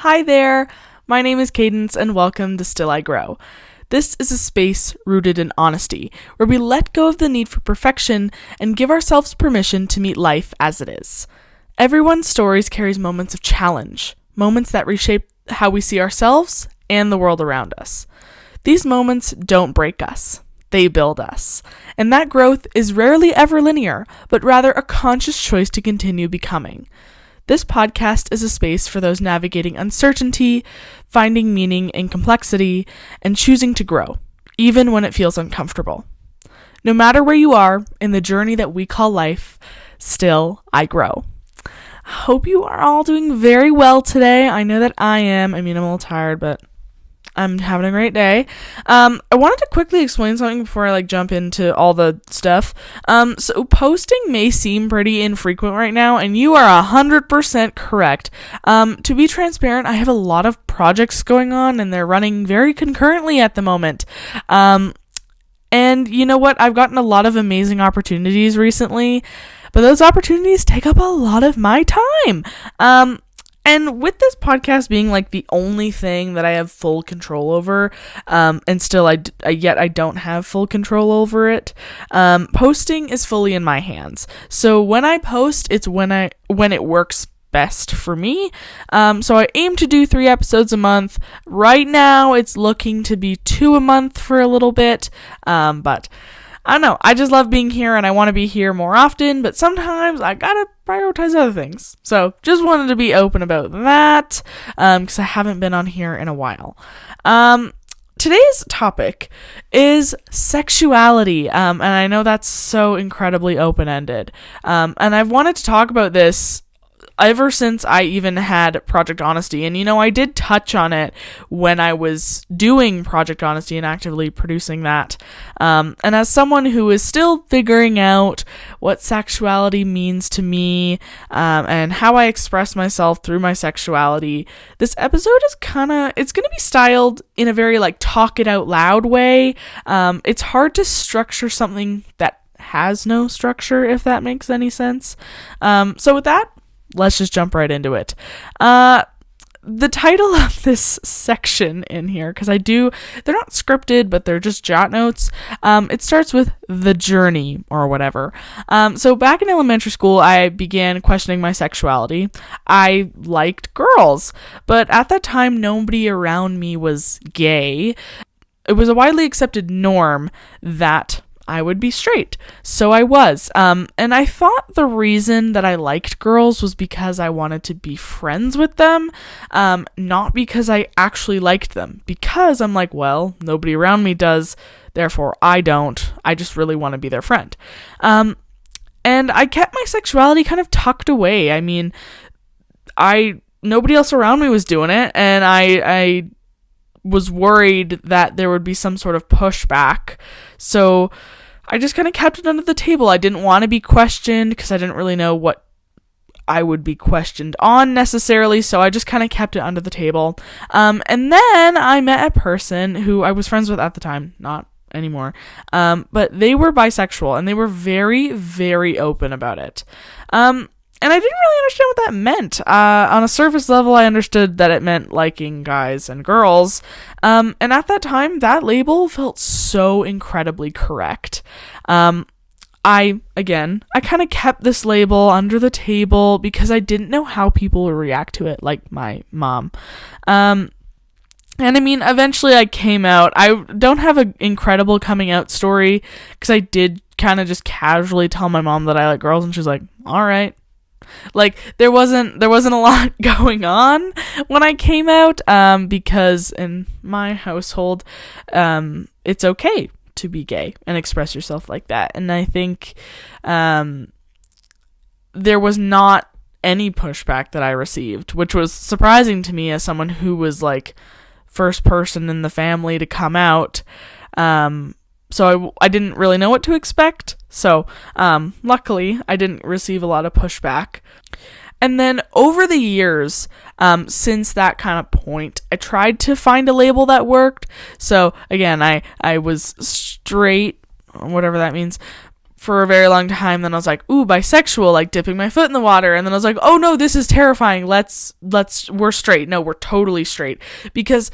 Hi there, my name is Cadence and welcome to Still I Grow. This is a space rooted in honesty, where we let go of the need for perfection and give ourselves permission to meet life as it is. Everyone's stories carries moments of challenge, moments that reshape how we see ourselves and the world around us. These moments don't break us, they build us. And that growth is rarely ever linear, but rather a conscious choice to continue becoming. This podcast is a space for those navigating uncertainty, finding meaning in complexity, and choosing to grow, even when it feels uncomfortable. No matter where you are in the journey that we call life, still I grow. I hope you are all doing very well today. I know that I am. I'm a little tired, but I'm having a great day. I wanted to quickly explain something before I jump into all the stuff. So posting may seem pretty infrequent right now, and you are 100% correct. To be transparent, I have a lot of projects going on, and they're running very concurrently at the moment. And you know what? I've gotten a lot of amazing opportunities recently, but those opportunities take up a lot of my time. And with this podcast being the only thing that I have full control over, and still I don't have full control over it, posting is fully in my hands. So when I post, it's when it works best for me. So I aim to do 3 episodes a month. Right now, it's looking to be 2 a month for a little bit, but I don't know, I just love being here and I want to be here more often, but sometimes I gotta prioritize other things. So just wanted to be open about that, because I haven't been on here in a while. Today's topic is sexuality, and I know that's so incredibly open-ended, and I've wanted to talk about this ever since I even had Project Honesty. And, I did touch on it when I was doing Project Honesty and actively producing that. And as someone who is still figuring out what sexuality means to me, and how I express myself through my sexuality, this episode is it's going to be styled in a very talk it out loud way. It's hard to structure something that has no structure, if that makes any sense. So with that, let's just jump right into it. The title of this section in here, because they're not scripted, but they're just jot notes. It starts with the journey or whatever. So back in elementary school, I began questioning my sexuality. I liked girls, but at that time, nobody around me was gay. It was a widely accepted norm that I would be straight. So I was. And I thought the reason that I liked girls was because I wanted to be friends with them, not because I actually liked them. Because I'm well, nobody around me does, therefore I don't. I just really want to be their friend. And I kept my sexuality kind of tucked away. Nobody else around me was doing it, and I was worried that there would be some sort of pushback. So I just kind of kept it under the table. I didn't want to be questioned because I didn't really know what I would be questioned on necessarily. So I just kind of kept it under the table. And then I met a person who I was friends with at the time, not anymore. But they were bisexual and they were very, very open about it. And I didn't really understand what that meant. On a surface level, I understood that it meant liking guys and girls. And at that time, that label felt so incredibly correct. I kind of kept this label under the table because I didn't know how people would react to it, like my mom. And eventually I came out. I don't have an incredible coming out story because I did kind of just casually tell my mom that I like girls, and she's like, all right. There wasn't a lot going on when I came out, because in my household, it's okay to be gay and express yourself like that. And I think, there was not any pushback that I received, which was surprising to me as someone who was first person in the family to come out. So I didn't really know what to expect. So, luckily, I didn't receive a lot of pushback. And then over the years, since that kind of point, I tried to find a label that worked. So, again, I was straight, or whatever that means, for a very long time. Then I was like, ooh, bisexual, like dipping my foot in the water. And then I was like, oh no, this is terrifying. We're straight. No, we're totally straight. Because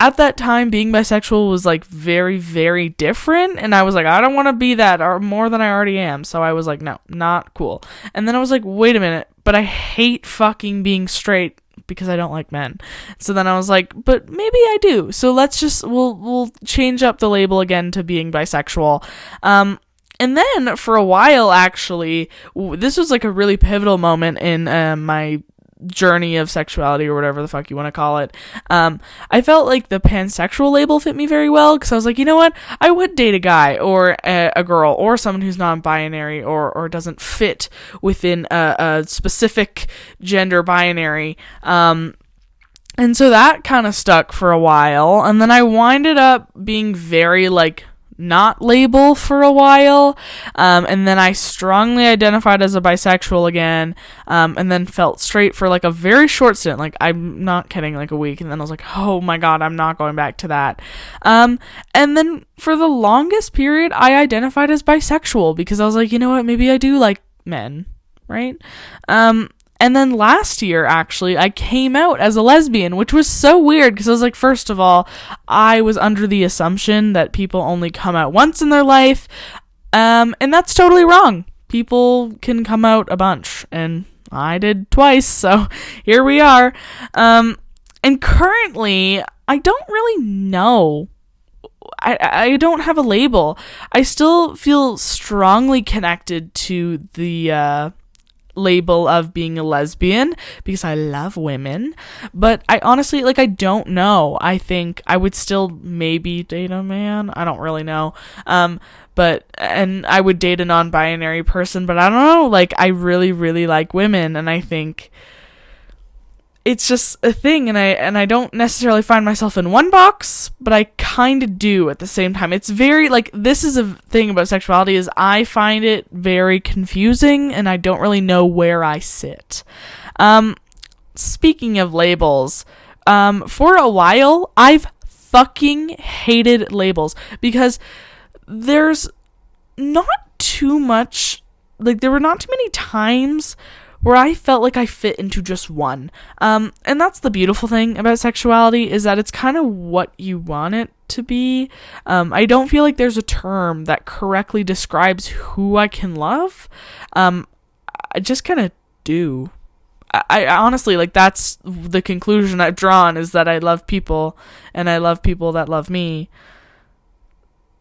at that time, being bisexual was like very, very different. And I was like, I don't want to be that or more than I already am. So I was like, no, not cool. And then I was like, wait a minute, but I hate fucking being straight because I don't like men. So then I was like, but maybe I do. So we'll change up the label again to being bisexual. And then for a while, actually, this was like a really pivotal moment in my journey of sexuality, or whatever the fuck you want to call it. I felt like the pansexual label fit me very well, because I was like, you know what? I would date a guy or a girl or someone who's non-binary or doesn't fit within a specific gender binary. And so that kind of stuck for a while. And then I winded up being very like not label for a while, and then I strongly identified as a bisexual again, and then felt straight for like a very short stint, like I'm not kidding, like a week, and then I was like, oh my god, I'm not going back to that. And then for the longest period I identified as bisexual, because I was like, you know what, maybe I do like men, right? And then last year, actually, I came out as a lesbian, which was so weird, because I was like, first of all, I was under the assumption that people only come out once in their life, and that's totally wrong. People can come out a bunch, and I did twice, so here we are. And currently, I don't really know. I don't have a label. I still feel strongly connected to the label of being a lesbian because I love women, but I honestly, like, I don't know. I think I would still maybe date a man. I don't really know. And I would date a non-binary person, but I don't know. Like, I really, really like women, and I think it's just a thing, and I don't necessarily find myself in one box, but I kind of do at the same time. It's very, like, this is a thing about sexuality, is I find it very confusing, and I don't really know where I sit. Speaking of labels, for a while, I've fucking hated labels, because there's not too much, like, there were not too many times where I felt like I fit into just one. And that's the beautiful thing about sexuality, is that it's kind of what you want it to be. I don't feel like there's a term that correctly describes who I can love. I just kind of do. I honestly, like, that's the conclusion I've drawn, is that I love people, and I love people that love me.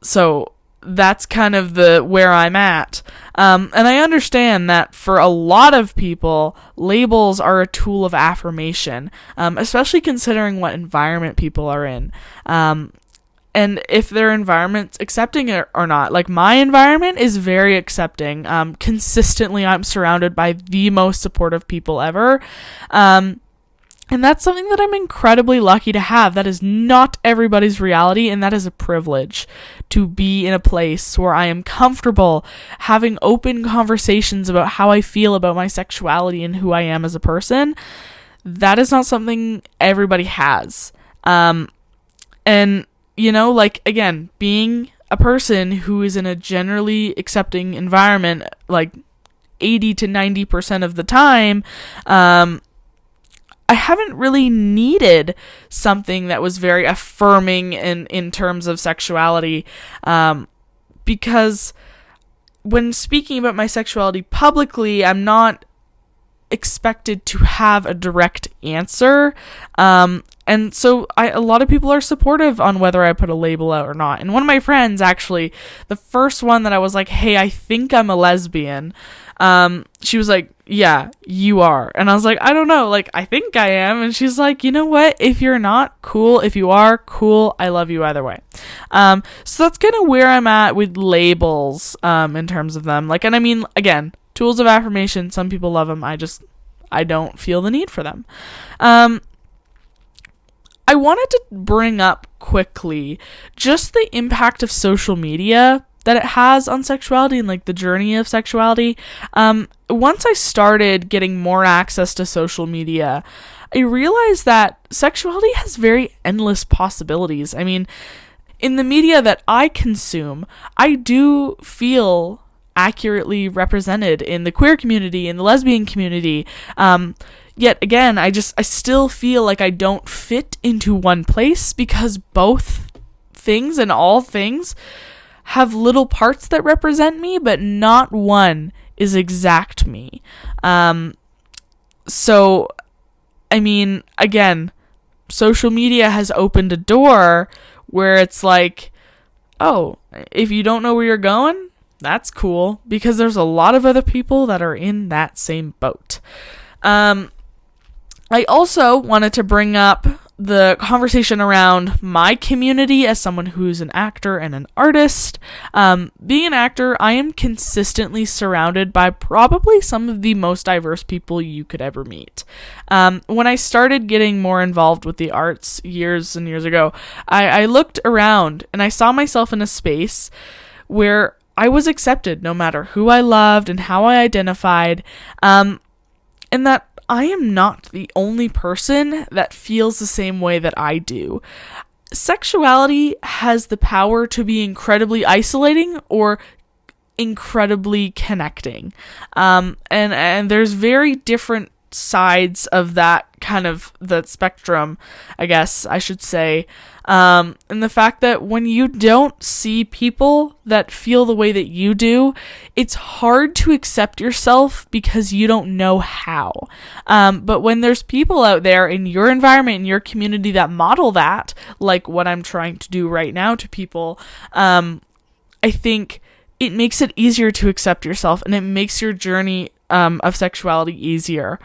So that's kind of where I'm at. And I understand that for a lot of people, labels are a tool of affirmation, especially considering what environment people are in. And if their environment's accepting it or not. Like, my environment is very accepting. Consistently, I'm surrounded by the most supportive people ever. And that's something that I'm incredibly lucky to have. That is not everybody's reality, and that is a privilege, to be in a place where I am comfortable having open conversations about how I feel about my sexuality and who I am as a person. That is not something everybody has. And, you know, like, again, being a person who is in a generally accepting environment, like 80 to 90% of the time, I haven't really needed something that was very affirming in terms of sexuality, because when speaking about my sexuality publicly, I'm not expected to have a direct answer, and so a lot of people are supportive on whether I put a label out or not. And one of my friends, actually, the first one that I was like, hey, I think I'm a lesbian, she was like, yeah, you are. And I was like, I don't know, like, I think I am. And she's like, you know what, if you're not, cool. If you are, cool. I love you either way. So that's kind of where I'm at with labels, in terms of them. Like, and I mean, again, tools of affirmation, some people love them. I don't feel the need for them. I wanted to bring up quickly just the impact of social media that it has on sexuality and, like, the journey of sexuality. Once I started getting more access to social media, I realized that sexuality has very endless possibilities. I mean, in the media that I consume, I do feel accurately represented in the queer community, in the lesbian community. Yet again, I still feel like I don't fit into one place, because both things and all things have little parts that represent me, but not one is exact me. So, I mean, again, social media has opened a door where it's like, oh, if you don't know where you're going, that's cool, because there's a lot of other people that are in that same boat. I also wanted to bring up the conversation around my community as someone who's an actor and an artist. Being an actor, I am consistently surrounded by probably some of the most diverse people you could ever meet. When I started getting more involved with the arts years and years ago, I looked around and I saw myself in a space where I was accepted no matter who I loved and how I identified, and that I am not the only person that feels the same way that I do. Sexuality has the power to be incredibly isolating or incredibly connecting. And there's very different sides of that kind of the spectrum, I guess I should say. And the fact that when you don't see people that feel the way that you do, it's hard to accept yourself because you don't know how. But when there's people out there in your environment, in your community that model that, like what I'm trying to do right now to people, I think it makes it easier to accept yourself, and it makes your journey of sexuality easier.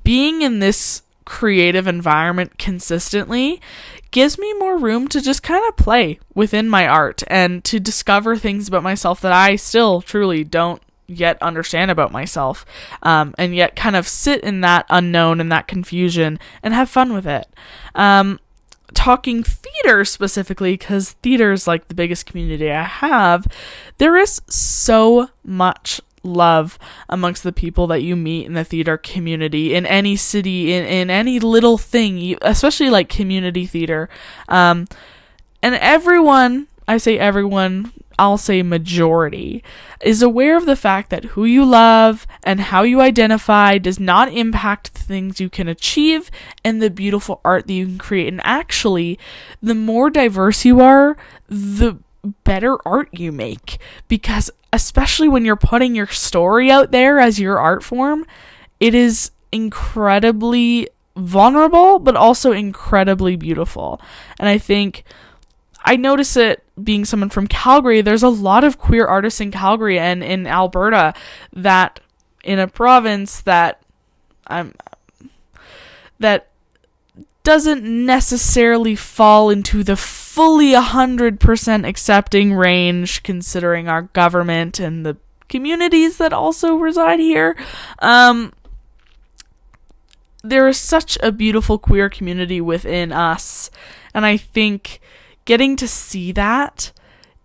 Being in this creative environment consistently gives me more room to just kind of play within my art and to discover things about myself that I still truly don't yet understand about myself, and yet kind of sit in that unknown and that confusion and have fun with it. Talking theater specifically, because theater is like the biggest community I have, there is so much love amongst the people that you meet in the theater community, in any city, in any little thing, especially like community theater. And everyone, I say everyone, I'll say majority, is aware of the fact that who you love and how you identify does not impact the things you can achieve and the beautiful art that you can create. And actually, the more diverse you are, the better art you make, because especially when you're putting your story out there as your art form, it is incredibly vulnerable but also incredibly beautiful. And I think I notice it being someone from Calgary. There's a lot of queer artists in Calgary and in Alberta, that in a province that that doesn't necessarily fall into the fully 100% accepting range, considering our government and the communities that also reside here. There is such a beautiful queer community within us, and I think getting to see that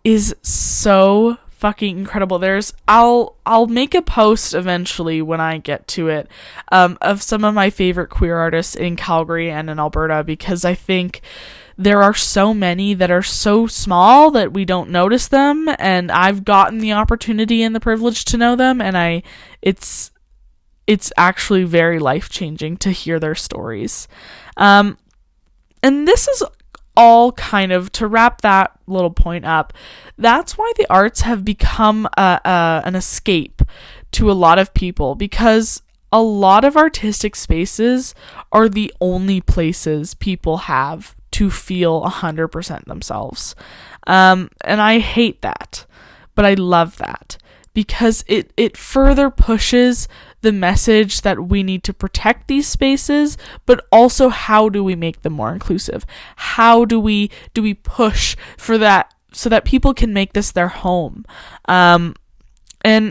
is so fucking incredible. I'll make a post eventually when I get to it, of some of my favorite queer artists in Calgary and in Alberta, because I think there are so many that are so small that we don't notice them, and I've gotten the opportunity and the privilege to know them, and it's actually very life-changing to hear their stories. And this is all kind of, to wrap that little point up, that's why the arts have become an escape to a lot of people, because a lot of artistic spaces are the only places people have to feel 100% themselves. And I hate that, but I love that, because it further pushes the message that we need to protect these spaces, but also how do we make them more inclusive? How do we push for that so that people can make this their home? And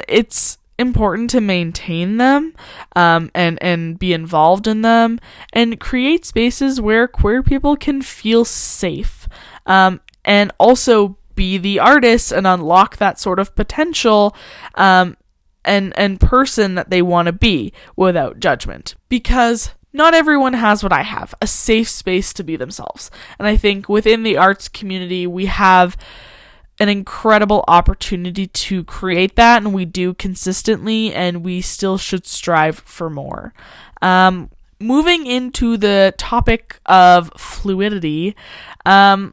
it's important to maintain them, and be involved in them, and create spaces where queer people can feel safe, and also be the artists and unlock that sort of potential, and person that they want to be without judgment. Because not everyone has what I have, a safe space to be themselves. And I think within the arts community, we have an incredible opportunity to create that, and we do consistently, and we still should strive for more. Moving into the topic of fluidity, I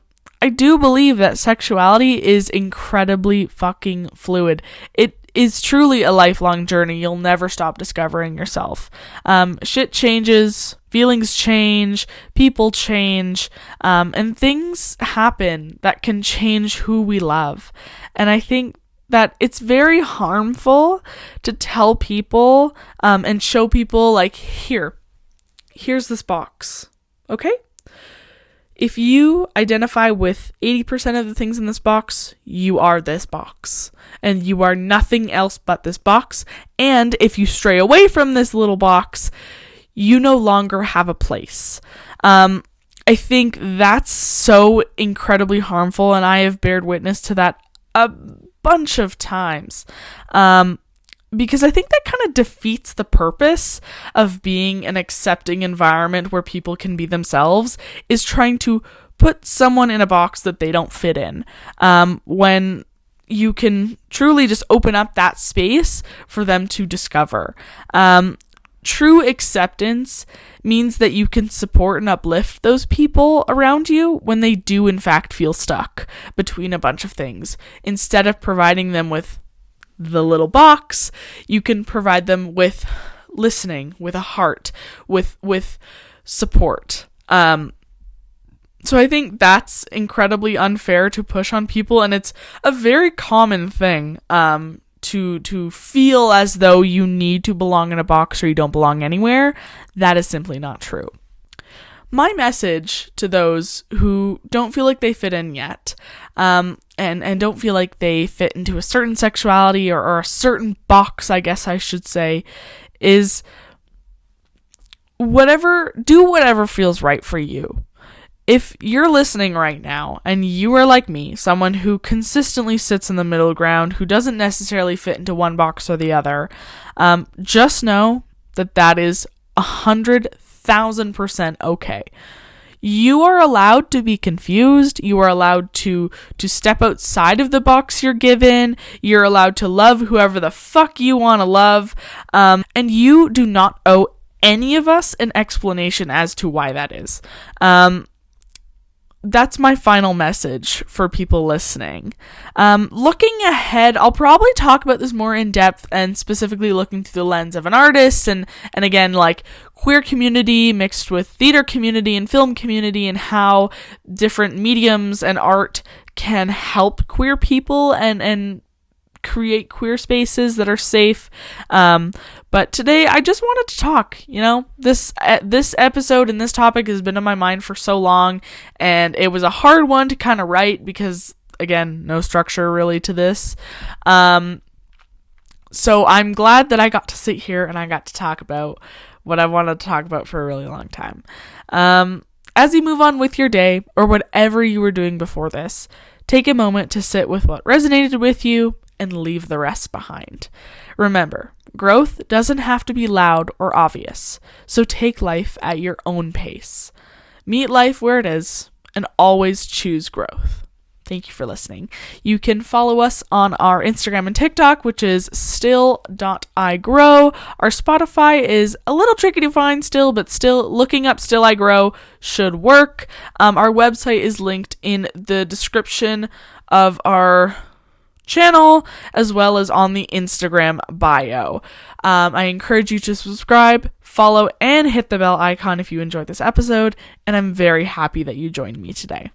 do believe that sexuality is incredibly fucking fluid. It is truly a lifelong journey. You'll never stop discovering yourself. Shit changes, feelings change, people change, and things happen that can change who we love. And I think that it's very harmful to tell people and show people, like, here's this box, okay? If you identify with 80% of the things in this box, you are this box. And you are nothing else but this box. And if you stray away from this little box, you no longer have a place. I think that's so incredibly harmful, and I have bared witness to that a bunch of times. Because I think that kind of defeats the purpose of being an accepting environment where people can be themselves, is trying to put someone in a box that they don't fit in. When you can truly just open up that space for them to discover. True acceptance means that you can support and uplift those people around you when they do in fact feel stuck between a bunch of things. Instead of providing them with the little box, you can provide them with listening, with a heart, with support. So I think that's incredibly unfair to push on people, and it's a very common thing to feel as though you need to belong in a box or you don't belong anywhere. That is simply not true. My message to those who don't feel like they fit in yet, and don't feel like they fit into a certain sexuality or a certain box, I guess I should say, is do whatever feels right for you. If you're listening right now and you are like me, someone who consistently sits in the middle ground, who doesn't necessarily fit into one box or the other, just know that is 100,000% okay. You are allowed to be confused. You are allowed to step outside of the box you're given. You're allowed to love whoever the fuck you want to love. And you do not owe any of us an explanation as to why that is. That's my final message for people listening. Looking ahead, I'll probably talk about this more in depth and specifically looking through the lens of an artist and again, like queer community mixed with theater community and film community, and how different mediums and art can help queer people and create queer spaces that are safe. But today I just wanted to talk, this episode and this topic has been on my mind for so long, and it was a hard one to kind of write because, again, no structure really to this. So I'm glad that I got to sit here and I got to talk about what I wanted to talk about for a really long time. As you move on with your day or whatever you were doing before this, take a moment to sit with what resonated with you and leave the rest behind. Remember, growth doesn't have to be loud or obvious, so take life at your own pace. Meet life where it is, and always choose growth. Thank you for listening. You can follow us on our Instagram and TikTok, which is still.igrow. Our Spotify is a little tricky to find still, but still looking up Still I Grow should work. Our website is linked in the description of our channel, as well as on the Instagram bio. I encourage you to subscribe, follow, and hit the bell icon if you enjoyed this episode, and I'm very happy that you joined me today.